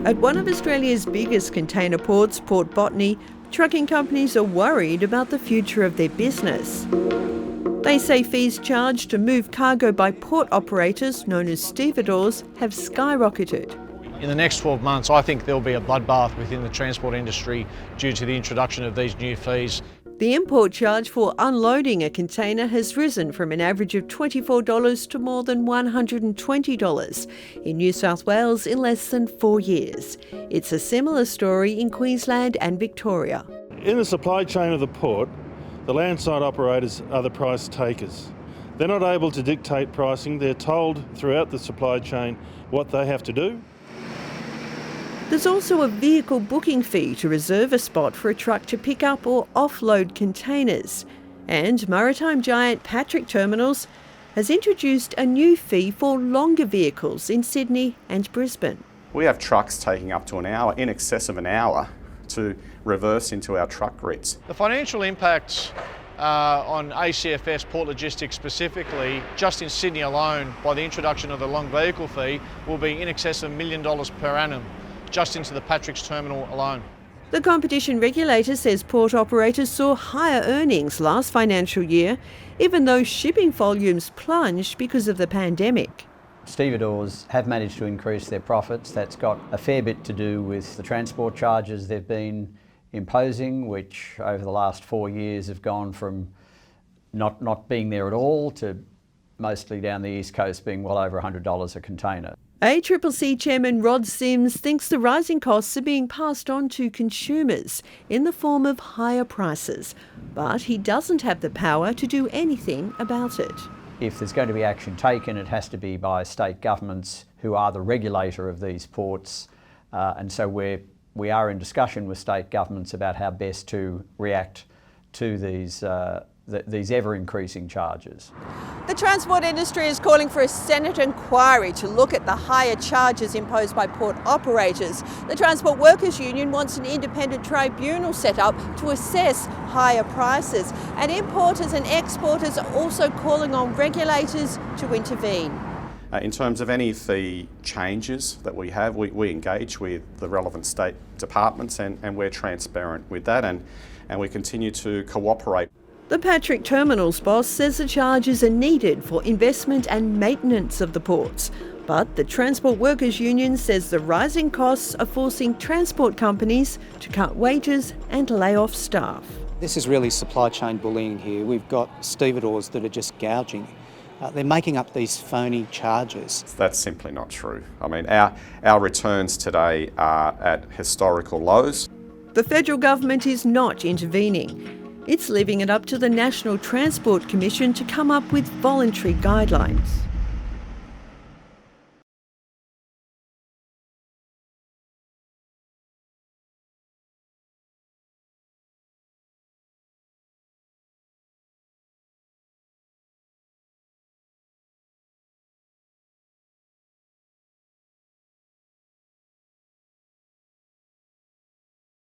At one of Australia's biggest container ports, Port Botany, trucking companies are worried about the future of their business. They say fees charged to move cargo by port operators, known as stevedores, have skyrocketed. In the next 12 months, I think there'll be a bloodbath within the transport industry due to the introduction of these new fees. The import charge for unloading a container has risen from an average of $24 to more than $120 in New South Wales in less than 4 years. It's a similar story in Queensland and Victoria. In the supply chain of the port, the landside operators are the price takers. They're not able to dictate pricing. They're told throughout the supply chain what they have to do. There's also a vehicle booking fee to reserve a spot for a truck to pick up or offload containers. And maritime giant Patrick Terminals has introduced a new fee for longer vehicles in Sydney and Brisbane. We have trucks taking up to an hour, in excess of an hour, to reverse into our truck grids. The financial impact on ACFS Port Logistics specifically, just in Sydney alone, by the introduction of the long vehicle fee, will be in excess of $1 million per annum, just into the Patrick's terminal alone. The competition regulator says port operators saw higher earnings last financial year, even though shipping volumes plunged because of the pandemic. Stevedores have managed to increase their profits. That's got a fair bit to do with the transport charges they've been imposing, which over the last 4 years have gone from not being there at all to mostly down the East Coast being well over $100 a container. ACCC Chairman Rod Sims thinks the rising costs are being passed on to consumers in the form of higher prices, but he doesn't have the power to do anything about it. If there's going to be action taken, it has to be by state governments who are the regulator of these ports, and so we are in discussion with state governments about how best to react to these ever-increasing charges. The transport industry is calling for a Senate inquiry to look at the higher charges imposed by port operators. The Transport Workers Union wants an independent tribunal set up to assess higher prices. And importers and exporters are also calling on regulators to intervene. In terms of any fee changes that we have, we engage with the relevant state departments and we're transparent with that and we continue to cooperate. The Patrick Terminals boss says the charges are needed for investment and maintenance of the ports. But the Transport Workers Union says the rising costs are forcing transport companies to cut wages and lay off staff. This is really supply chain bullying here. We've got stevedores that are just gouging. They're making up these phony charges. That's simply not true. I mean, our returns today are at historical lows. The federal government is not intervening. It's leaving it up to the National Transport Commission to come up with voluntary guidelines.